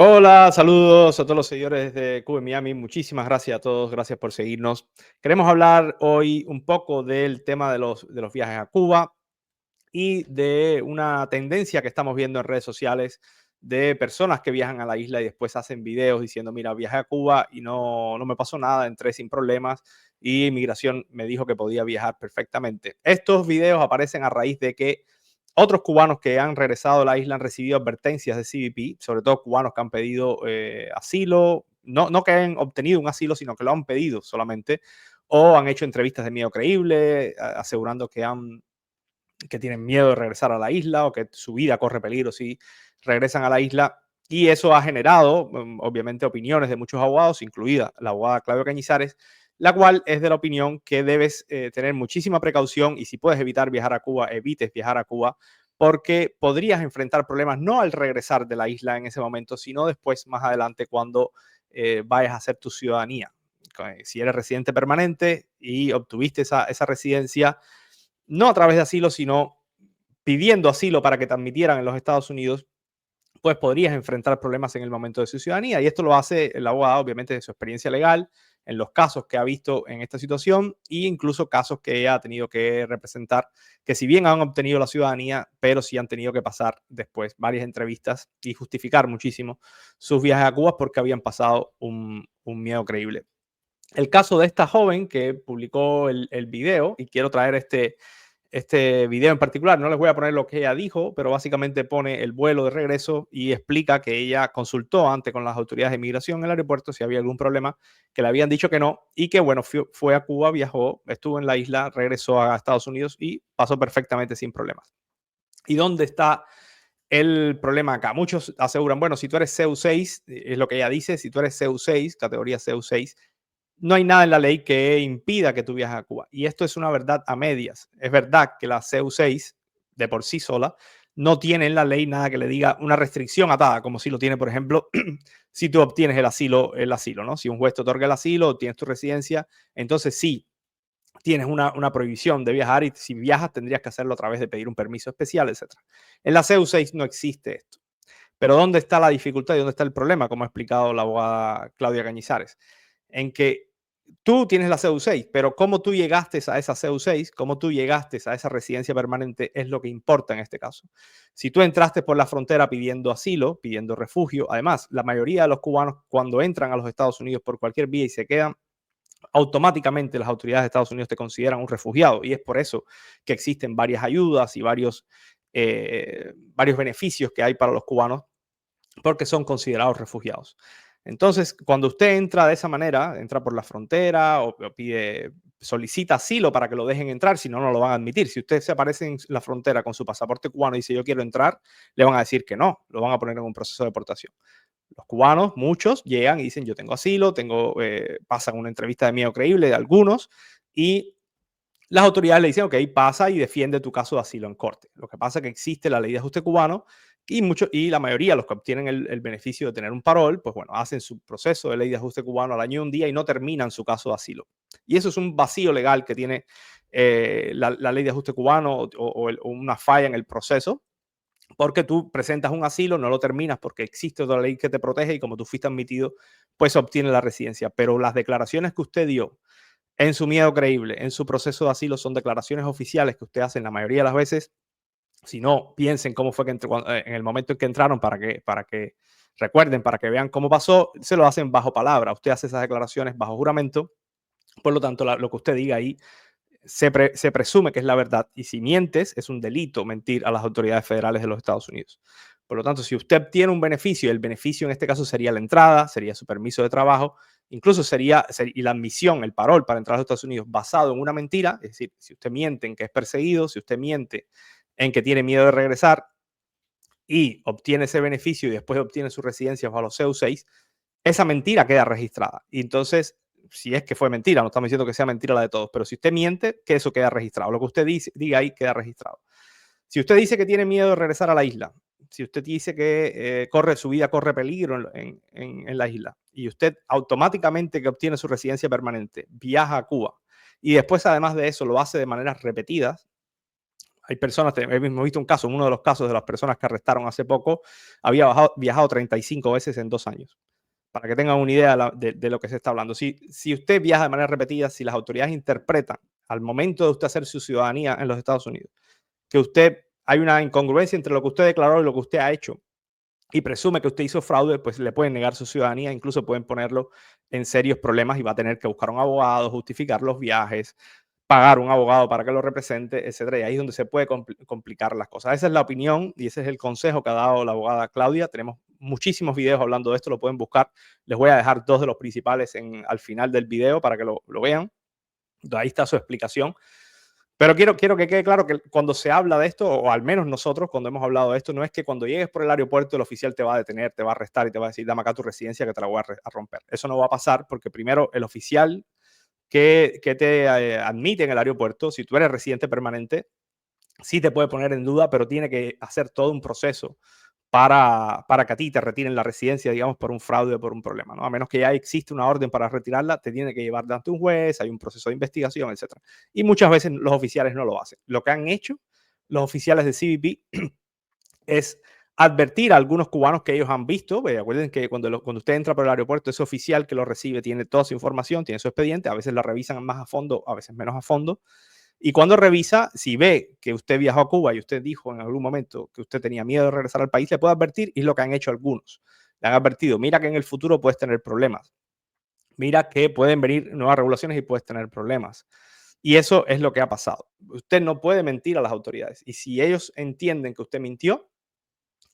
Hola, saludos a todos los seguidores de Cuba en Miami. Muchísimas gracias a todos, gracias por seguirnos. Queremos hablar hoy un poco del tema de los viajes a Cuba y de una tendencia que estamos viendo en redes sociales de personas que viajan a la isla y después hacen videos diciendo, mira, viajé a Cuba y no me pasó nada, entré sin problemas y inmigración me dijo que podía viajar perfectamente. Estos videos aparecen a raíz de que otros cubanos que han regresado a la isla han recibido advertencias de CBP, sobre todo cubanos que han pedido asilo, no que han obtenido un asilo, sino que lo han pedido solamente, o han hecho entrevistas de miedo creíble, asegurando que tienen miedo de regresar a la isla o que su vida corre peligro si regresan a la isla. Y eso ha generado, obviamente, opiniones de muchos abogados, incluida la abogada Claudia Cañizares, la cual es de la opinión que debes tener muchísima precaución y si puedes evitar viajar a Cuba, evites viajar a Cuba, porque podrías enfrentar problemas no al regresar de la isla en ese momento, sino después, más adelante, cuando vayas a hacer tu ciudadanía. Si eres residente permanente y obtuviste esa residencia, no a través de asilo, sino pidiendo asilo para que te admitieran en los Estados Unidos, pues podrías enfrentar problemas en el momento de su ciudadanía. Y esto lo hace el abogado, obviamente, de su experiencia legal, en los casos que ha visto en esta situación e incluso casos que ella ha tenido que representar, que si bien han obtenido la ciudadanía, pero sí han tenido que pasar después varias entrevistas y justificar muchísimo sus viajes a Cuba porque habían pasado un miedo creíble. El caso de esta joven que publicó el video, y quiero traer este video en particular, no les voy a poner lo que ella dijo, pero básicamente pone el vuelo de regreso y explica que ella consultó antes con las autoridades de inmigración en el aeropuerto si había algún problema, que le habían dicho que no y que bueno, fue a Cuba, viajó, estuvo en la isla, regresó a Estados Unidos y pasó perfectamente sin problemas. ¿Y dónde está el problema acá? Muchos aseguran, bueno, si tú eres CEU6, es lo que ella dice, si tú eres CEU6, categoría CEU6, no hay nada en la ley que impida que tú viajes a Cuba. Y esto es una verdad a medias. Es verdad que la CEU6, de por sí sola, no tiene en la ley nada que le diga una restricción atada, como si lo tiene, por ejemplo, si tú obtienes el asilo, ¿no? Si un juez te otorga el asilo, tienes tu residencia, entonces sí, tienes una prohibición de viajar y si viajas tendrías que hacerlo a través de pedir un permiso especial, etcétera. En la CEU6 no existe esto. Pero ¿dónde está la dificultad y dónde está el problema? Como ha explicado la abogada Claudia Cañizares. En que tú tienes la CEU6, pero cómo tú llegaste a esa CEU6, cómo tú llegaste a esa residencia permanente es lo que importa en este caso. Si tú entraste por la frontera pidiendo asilo, pidiendo refugio, además, la mayoría de los cubanos cuando entran a los Estados Unidos por cualquier vía y se quedan, automáticamente las autoridades de Estados Unidos te consideran un refugiado y es por eso que existen varias ayudas y varios beneficios que hay para los cubanos porque son considerados refugiados. Entonces, cuando usted entra de esa manera, entra por la frontera o solicita asilo para que lo dejen entrar, si no, no lo van a admitir. Si usted se aparece en la frontera con su pasaporte cubano y dice yo quiero entrar, le van a decir que no, lo van a poner en un proceso de deportación. Los cubanos, muchos, llegan y dicen yo tengo asilo, pasan una entrevista de miedo creíble de algunos y las autoridades le dicen, ok, pasa y defiende tu caso de asilo en corte. Lo que pasa es que existe la ley de ajuste cubano y la mayoría, los que obtienen el beneficio de tener un parol, pues bueno, hacen su proceso de ley de ajuste cubano al año y un día y no terminan su caso de asilo. Y eso es un vacío legal que tiene la ley de ajuste cubano o una falla en el proceso, porque tú presentas un asilo, no lo terminas porque existe otra ley que te protege y como tú fuiste admitido, pues obtiene la residencia. Pero las declaraciones que usted dio en su miedo creíble, en su proceso de asilo, son declaraciones oficiales que usted hace la mayoría de las veces. Si no, piensen cómo fue que en el momento en que entraron para que recuerden, para que vean cómo pasó, se lo hacen bajo palabra. Usted hace esas declaraciones bajo juramento, por lo tanto, lo que usted diga ahí se presume que es la verdad. Y si mientes, es un delito mentir a las autoridades federales de los Estados Unidos. Por lo tanto, si usted obtiene un beneficio, el beneficio en este caso sería la entrada, sería su permiso de trabajo, incluso y la admisión, el parol para entrar a los Estados Unidos basado en una mentira, es decir, si usted miente en que es perseguido, si usted miente en que tiene miedo de regresar y obtiene ese beneficio y después obtiene su residencia bajo los CEU6, esa mentira queda registrada. Y entonces, si es que fue mentira, no estamos diciendo que sea mentira la de todos, pero si usted miente, que eso queda registrado. Lo que usted diga ahí queda registrado. Si usted dice que tiene miedo de regresar a la isla, si usted dice que su vida corre peligro en la isla y usted automáticamente que obtiene su residencia permanente viaja a Cuba y después además de eso lo hace de maneras repetidas, Hay personas, hemos visto un caso, uno de los casos de las personas que arrestaron hace poco, había viajado 35 veces en 2 años. Para que tengan una idea de lo que se está hablando. Si usted viaja de manera repetida, si las autoridades interpretan al momento de usted hacer su ciudadanía en los Estados Unidos, que hay una incongruencia entre lo que usted declaró y lo que usted ha hecho, y presume que usted hizo fraude, pues le pueden negar su ciudadanía, incluso pueden ponerlo en serios problemas y va a tener que buscar un abogado, justificar los viajes, pagar un abogado para que lo represente, etcétera. Y ahí es donde se puede complicar las cosas. Esa es la opinión y ese es el consejo que ha dado la abogada Claudia. Tenemos muchísimos videos hablando de esto, lo pueden buscar. Les voy a dejar 2 de los principales al final del video para que lo vean. Ahí está su explicación. Pero quiero que quede claro que cuando se habla de esto, o al menos nosotros cuando hemos hablado de esto, no es que cuando llegues por el aeropuerto el oficial te va a detener, te va a arrestar y te va a decir, dame acá tu residencia que te la voy a romper. Eso no va a pasar porque primero el oficial que te admite en el aeropuerto, si tú eres residente permanente, sí te puede poner en duda, pero tiene que hacer todo un proceso para que a ti te retiren la residencia, digamos, por un fraude o por un problema, ¿no? A menos que ya existe una orden para retirarla, te tiene que llevar ante un juez, hay un proceso de investigación, etcétera. Y muchas veces los oficiales no lo hacen. Lo que han hecho los oficiales de CBP es advertir a algunos cubanos que ellos han visto. Acuérdense que cuando usted entra por el aeropuerto, ese oficial que lo recibe tiene toda su información, tiene su expediente, a veces la revisan más a fondo, a veces menos a fondo. Y cuando revisa, si ve que usted viajó a Cuba y usted dijo en algún momento que usted tenía miedo de regresar al país, le puede advertir, y es lo que han hecho algunos. Le han advertido, mira que en el futuro puedes tener problemas. Mira que pueden venir nuevas regulaciones y puedes tener problemas. Y eso es lo que ha pasado. Usted no puede mentir a las autoridades. Y si ellos entienden que usted mintió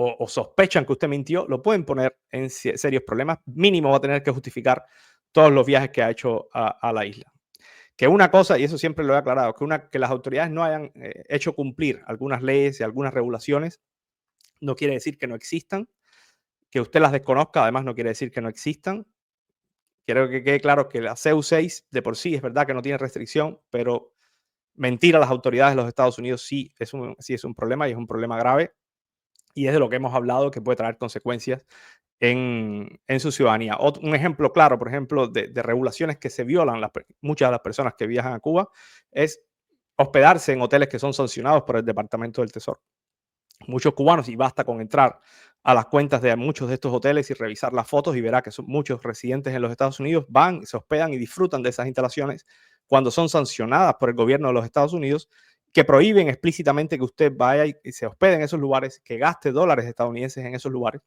o sospechan que usted mintió, lo pueden poner en serios problemas. Mínimo va a tener que justificar todos los viajes que ha hecho a la isla. Que una cosa, y eso siempre lo he aclarado, que las autoridades no hayan hecho cumplir algunas leyes y algunas regulaciones, no quiere decir que no existan. Que usted las desconozca, además, no quiere decir que no existan. Quiero que quede claro que la CEU6 de por sí es verdad que no tiene restricción, pero mentir a las autoridades de los Estados Unidos sí es un problema y es un problema grave. Y es de lo que hemos hablado que puede traer consecuencias en su ciudadanía. Un ejemplo claro, por ejemplo, de regulaciones que se violan muchas de las personas que viajan a Cuba es hospedarse en hoteles que son sancionados por el Departamento del Tesoro. Muchos cubanos, y basta con entrar a las cuentas de muchos de estos hoteles y revisar las fotos y verá que muchos residentes en los Estados Unidos van, se hospedan y disfrutan de esas instalaciones cuando son sancionadas por el gobierno de los Estados Unidos, que prohíben explícitamente que usted vaya y se hospede en esos lugares, que gaste dólares estadounidenses en esos lugares.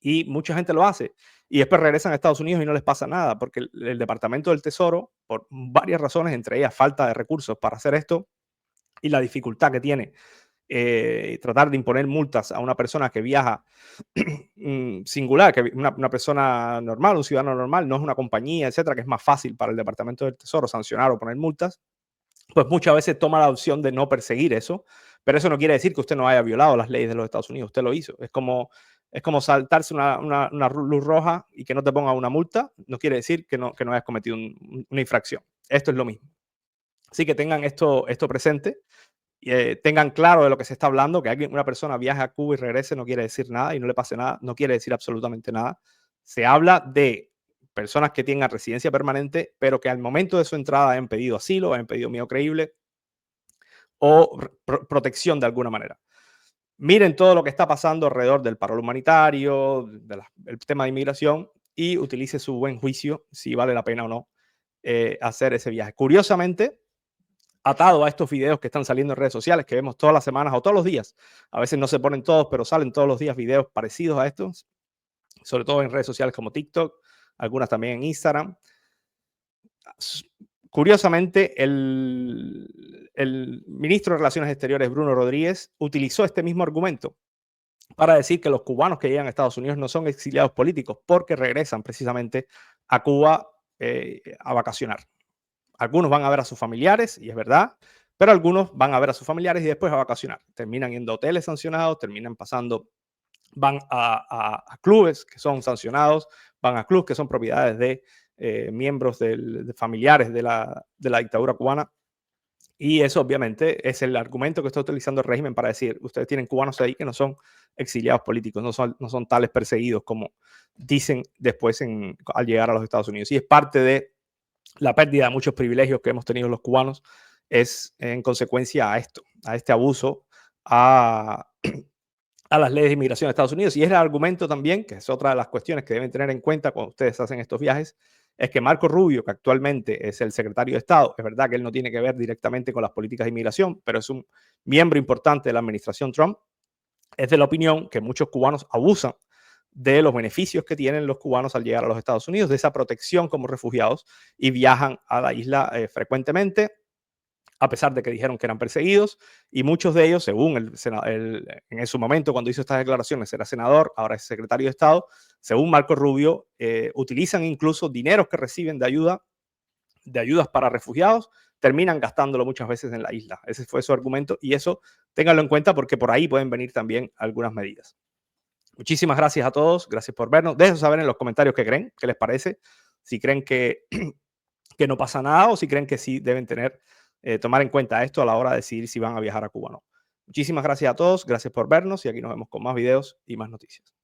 Y mucha gente lo hace. Y después regresan a Estados Unidos y no les pasa nada, porque el Departamento del Tesoro, por varias razones, entre ellas falta de recursos para hacer esto y la dificultad que tiene tratar de imponer multas a una persona que viaja singular, que una persona normal, un ciudadano normal, no es una compañía, etcétera, que es más fácil para el Departamento del Tesoro sancionar o poner multas, pues muchas veces toma la opción de no perseguir eso, pero eso no quiere decir que usted no haya violado las leyes de los Estados Unidos, usted lo hizo. Es como saltarse una luz roja y que no te ponga una multa, no quiere decir que no hayas cometido una infracción. Esto es lo mismo. Así que tengan esto presente. Tengan claro de lo que se está hablando, que una persona viaje a Cuba y regrese no quiere decir nada y no le pase nada, no quiere decir absolutamente nada. Se habla de personas que tengan residencia permanente, pero que al momento de su entrada hayan pedido asilo, hayan pedido miedo creíble o protección de alguna manera. Miren todo lo que está pasando alrededor del paro humanitario, del tema de inmigración y utilice su buen juicio si vale la pena o no hacer ese viaje. Curiosamente, atado a estos videos que están saliendo en redes sociales, que vemos todas las semanas o todos los días. A veces no se ponen todos, pero salen todos los días videos parecidos a estos, sobre todo en redes sociales como TikTok, algunas también en Instagram. Curiosamente, el ministro de Relaciones Exteriores, Bruno Rodríguez, utilizó este mismo argumento para decir que los cubanos que llegan a Estados Unidos no son exiliados políticos porque regresan precisamente a Cuba a vacacionar. Algunos van a ver a sus familiares, y es verdad, pero algunos van a ver a sus familiares y después a vacacionar. Terminan yendo a hoteles sancionados, van a clubes que son sancionados, van a clubes que son propiedades de miembros de familiares de la dictadura cubana. Y eso obviamente es el argumento que está utilizando el régimen para decir, ustedes tienen cubanos ahí que no son exiliados políticos, no son tales perseguidos como dicen después al llegar a los Estados Unidos. Y es parte de la pérdida de muchos privilegios que hemos tenido los cubanos es en consecuencia a esto, a este abuso a, a las leyes de inmigración de Estados Unidos. Y es el argumento también, que es otra de las cuestiones que deben tener en cuenta cuando ustedes hacen estos viajes, es que Marco Rubio, que actualmente es el secretario de Estado, es verdad que él no tiene que ver directamente con las políticas de inmigración, pero es un miembro importante de la administración Trump, es de la opinión que muchos cubanos abusan de los beneficios que tienen los cubanos al llegar a los Estados Unidos, de esa protección como refugiados, y viajan a la isla frecuentemente, a pesar de que dijeron que eran perseguidos, y muchos de ellos, según en su momento cuando hizo estas declaraciones, era senador, ahora es secretario de Estado, según Marco Rubio, utilizan incluso dineros que reciben de ayudas para refugiados, terminan gastándolo muchas veces en la isla. Ese fue su argumento y eso ténganlo en cuenta porque por ahí pueden venir también algunas medidas. Muchísimas gracias a todos, gracias por vernos. Dejen saber en los comentarios qué creen, qué les parece, si creen que, que no pasa nada o si creen que sí deben tomar en cuenta esto a la hora de decidir si van a viajar a Cuba o no. Muchísimas gracias a todos, gracias por vernos y aquí nos vemos con más videos y más noticias.